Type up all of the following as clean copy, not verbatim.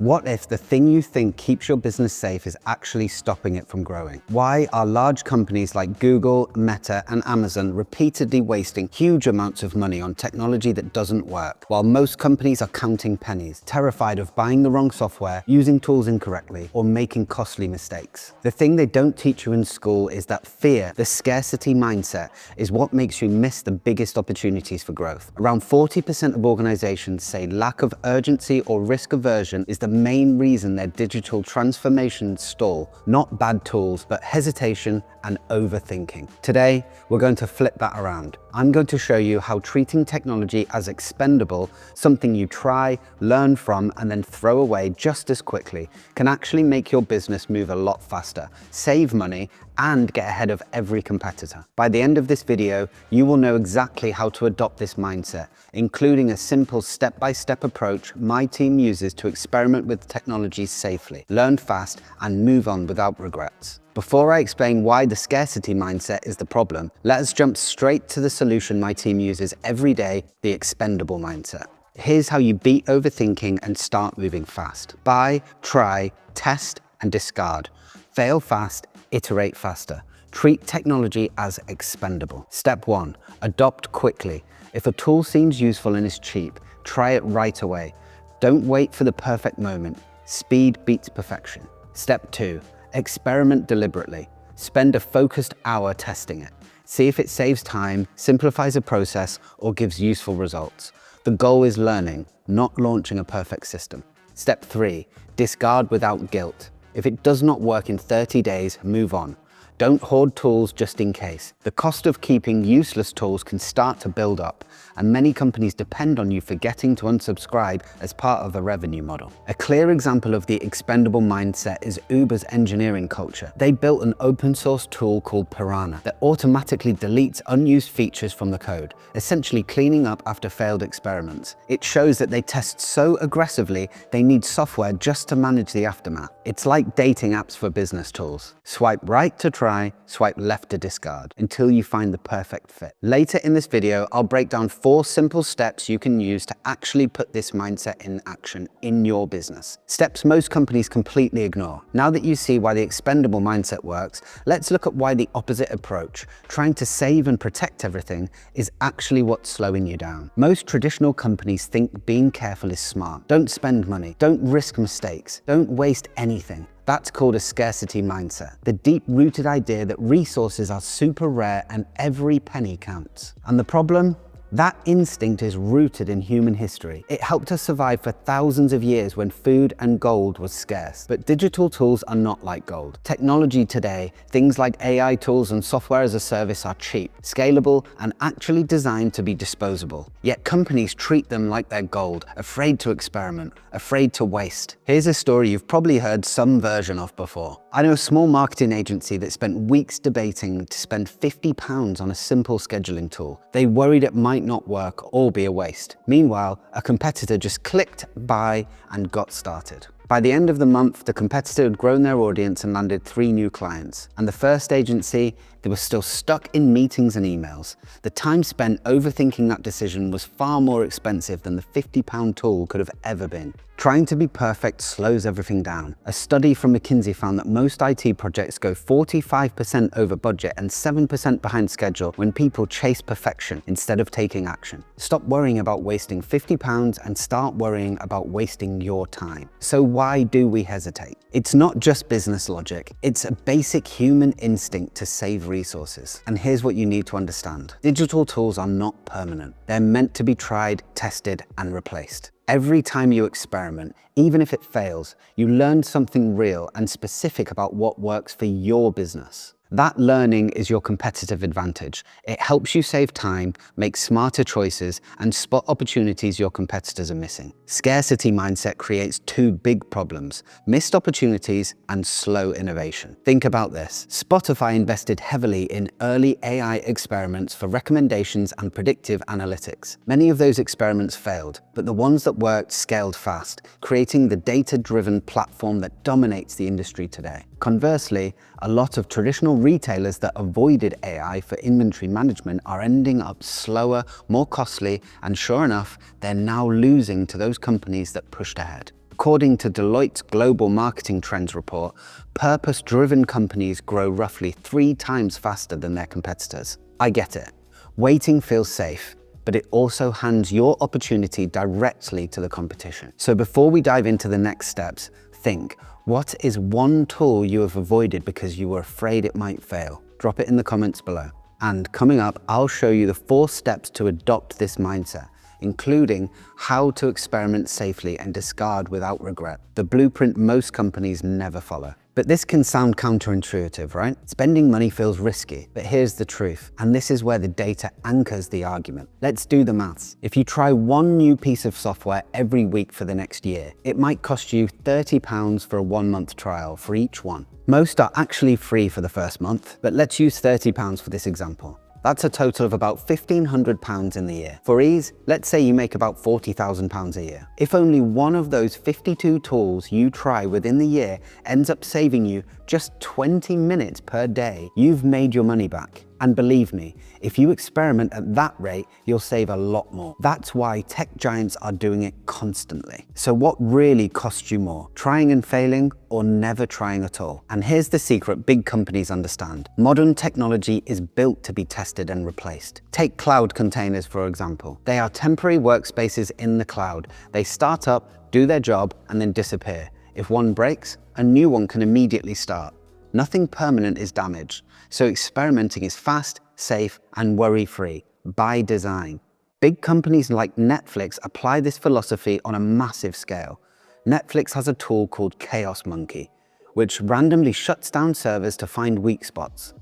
What if the thing you think keeps your business safe is actually stopping it from growing? Why are large companies like Google, Meta, and Amazon repeatedly wasting huge amounts of money on technology that doesn't work, while most companies are counting pennies, terrified of buying the wrong software, using tools incorrectly, or making costly mistakes? The thing they don't teach you in school is that fear, the scarcity mindset, is what makes you miss the biggest opportunities for growth. Around 40% of organizations say lack of urgency or risk aversion is the main reason their digital transformations stall. Not bad tools, but hesitation and overthinking. Today, we're going to flip that around. I'm going to show you how treating technology as expendable, something you try, learn from, and then throw away just as quickly, can actually make your business move a lot faster, save money, and get ahead of every competitor. By the end of this video, you will know exactly how to adopt this mindset, including a simple step-by-step approach my team uses to experiment with technology safely, learn fast, and move on without regrets. Before I explain why the scarcity mindset is the problem, let us jump straight to the solution my team uses every day, the expendable mindset. Here's how you beat overthinking and start moving fast. Buy, try, test, and discard. Fail fast, iterate faster. Treat technology as expendable. Step 1, adopt quickly. If a tool seems useful and is cheap, try it right away. Don't wait for the perfect moment. Speed beats perfection. Step 2, experiment deliberately. Spend a focused hour testing it. See if it saves time, simplifies a process, or gives useful results. The goal is learning, not launching a perfect system. Step 3, discard without guilt. If it does not work in 30 days, move on. Don't hoard tools just in case. The cost of keeping useless tools can start to build up, and many companies depend on you forgetting to unsubscribe as part of a revenue model. A clear example of the expendable mindset is Uber's engineering culture. They built an open source tool called Piranha that automatically deletes unused features from the code, essentially cleaning up after failed experiments. It shows that they test so aggressively they need software just to manage the aftermath. It's like dating apps for business tools. Swipe right to try, swipe left to discard, until you find the perfect fit. Later in this video, I'll break down 4 simple steps you can use to actually put this mindset in action in your business. Steps most companies completely ignore. Now that you see why the expendable mindset works, let's look at why the opposite approach, trying to save and protect everything, is actually what's slowing you down. Most traditional companies think being careful is smart. Don't spend money, don't risk mistakes, don't waste anything. That's called a scarcity mindset, the deep-rooted idea that resources are super rare and every penny counts. And the problem? That instinct is rooted in human history. It helped us survive for thousands of years when food and gold was scarce. But digital tools are not like gold. Technology today, things like AI tools and software as a service, are cheap, scalable, and actually designed to be disposable. Yet companies treat them like they're gold, afraid to experiment, afraid to waste. Here's a story you've probably heard some version of before. I know a small marketing agency that spent weeks debating to spend £50 on a simple scheduling tool. They worried it might not work or be a waste. Meanwhile, a competitor just clicked buy and got started. By the end of the month, the competitor had grown their audience and landed 3 new clients. And the first agency, they were still stuck in meetings and emails. The time spent overthinking that decision was far more expensive than the £50 tool could have ever been. Trying to be perfect slows everything down. A study from McKinsey found that most IT projects go 45% over budget and 7% behind schedule when people chase perfection instead of taking action. Stop worrying about wasting £50 and start worrying about wasting your time. So why do we hesitate? It's not just business logic. It's a basic human instinct to save resources. And here's what you need to understand. Digital tools are not permanent. They're meant to be tried, tested, and replaced. Every time you experiment, even if it fails, you learn something real and specific about what works for your business. That learning is your competitive advantage. It helps you save time, make smarter choices, and spot opportunities your competitors are missing. Scarcity mindset creates 2 big problems: missed opportunities and slow innovation. Think about this. Spotify invested heavily in early AI experiments for recommendations and predictive analytics. Many of those experiments failed, but the ones that worked scaled fast, creating the data-driven platform that dominates the industry today. Conversely, a lot of traditional retailers that avoided AI for inventory management are ending up slower, more costly, and sure enough, they're now losing to those companies that pushed ahead. According to Deloitte's Global Marketing Trends report, purpose-driven companies grow roughly 3 times faster than their competitors. I get it. Waiting feels safe, but it also hands your opportunity directly to the competition. So before we dive into the next steps, think, what is one tool you have avoided because you were afraid it might fail? Drop it in the comments below. And coming up, I'll show you the 4 steps to adopt this mindset, including how to experiment safely and discard without regret, the blueprint most companies never follow. But this can sound counterintuitive, right? Spending money feels risky, but here's the truth, and this is where the data anchors the argument. Let's do the maths. If you try one new piece of software every week for the next year, it might cost you £30 for a 1-month trial for each one. Most are actually free for the first month, but let's use £30 for this example. That's a total of about £1,500 in the year. For ease, let's say you make about £40,000 a year. If only one of those 52 tools you try within the year ends up saving you just 20 minutes per day, you've made your money back. And believe me, if you experiment at that rate, you'll save a lot more. That's why tech giants are doing it constantly. So what really costs you more? Trying and failing, or never trying at all? And here's the secret big companies understand. Modern technology is built to be tested and replaced. Take cloud containers, for example. They are temporary workspaces in the cloud. They start up, do their job, and then disappear. If one breaks, a new one can immediately start. Nothing permanent is damaged, so experimenting is fast, safe, and worry-free by design. Big companies like Netflix apply this philosophy on a massive scale. Netflix has a tool called Chaos Monkey, which randomly shuts down servers to find weak spots.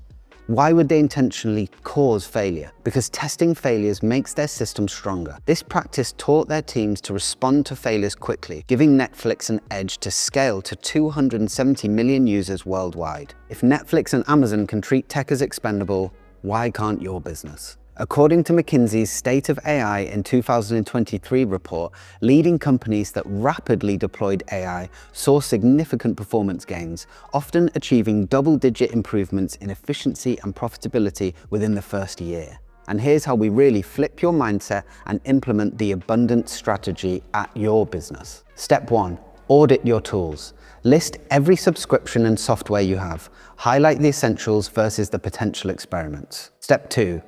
Why would they intentionally cause failure? Because testing failures makes their system stronger. This practice taught their teams to respond to failures quickly, giving Netflix an edge to scale to 270 million users worldwide. If Netflix and Amazon can treat tech as expendable, why can't your business? According to McKinsey's State of AI in 2023 report, leading companies that rapidly deployed AI saw significant performance gains, often achieving double-digit improvements in efficiency and profitability within the first year. And here's how we really flip your mindset and implement the abundance strategy at your business. Step 1, audit your tools. List every subscription and software you have. Highlight the essentials versus the potential experiments. Step 2,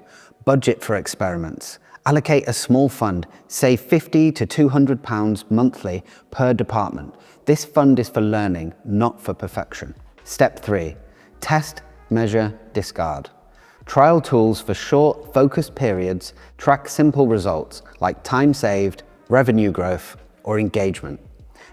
budget for experiments. Allocate a small fund, say £50 to £200 monthly per department. This fund is for learning, not for perfection. Step 3, test, measure, discard. Trial tools for short, focused periods. Track simple results like time saved, revenue growth, or engagement.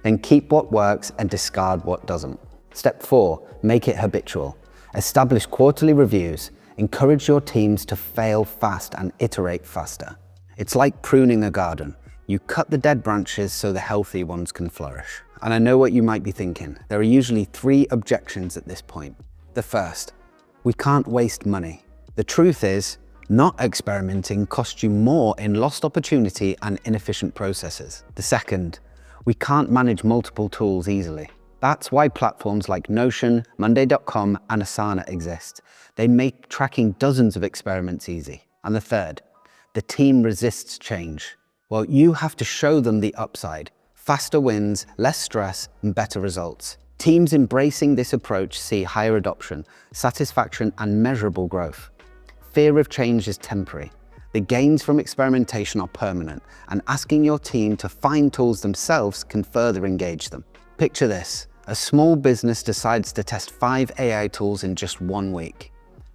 Then keep what works and discard what doesn't. Step 4, make it habitual. Establish quarterly reviews. Encourage your teams to fail fast and iterate faster. It's like pruning a garden. You cut the dead branches so the healthy ones can flourish. And I know what you might be thinking. There are usually 3 objections at this point. The first, we can't waste money. The truth is, not experimenting costs you more in lost opportunity and inefficient processes. The second, we can't manage multiple tools easily. That's why platforms like Notion, Monday.com, and Asana exist. They make tracking dozens of experiments easy. And the third, the team resists change. Well, you have to show them the upside. Faster wins, less stress, and better results. Teams embracing this approach see higher adoption, satisfaction, and measurable growth. Fear of change is temporary. The gains from experimentation are permanent, and asking your team to find tools themselves can further engage them. Picture this. A small business decides to test 5 AI tools in just 1 week.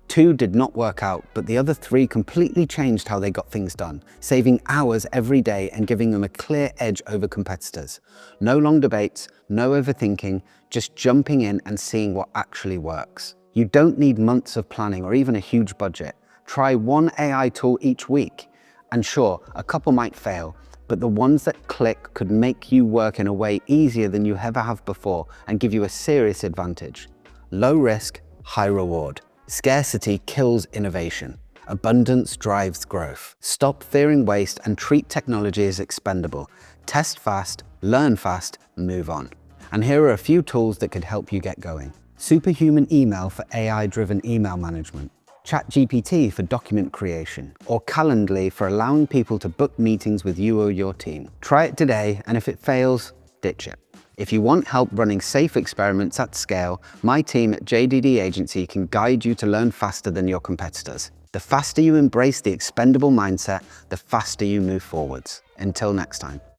2 did not work out, but the other 3 completely changed how they got things done, saving hours every day and giving them a clear edge over competitors. No long debates, no overthinking, just jumping in and seeing what actually works. You don't need months of planning or even a huge budget. Try 1 AI tool each week. And sure, a couple might fail, but the ones that click could make you work in a way easier than you ever have before and give you a serious advantage. Low risk, high reward. Scarcity kills innovation. Abundance drives growth. Stop fearing waste and treat technology as expendable. Test fast, learn fast, move on. And here are a few tools that could help you get going. Superhuman Email for AI-driven email management. ChatGPT for document creation, or Calendly for allowing people to book meetings with you or your team. Try it today, and if it fails, ditch it. If you want help running safe experiments at scale, my team at JDD Agency can guide you to learn faster than your competitors. The faster you embrace the expendable mindset, the faster you move forwards. Until next time.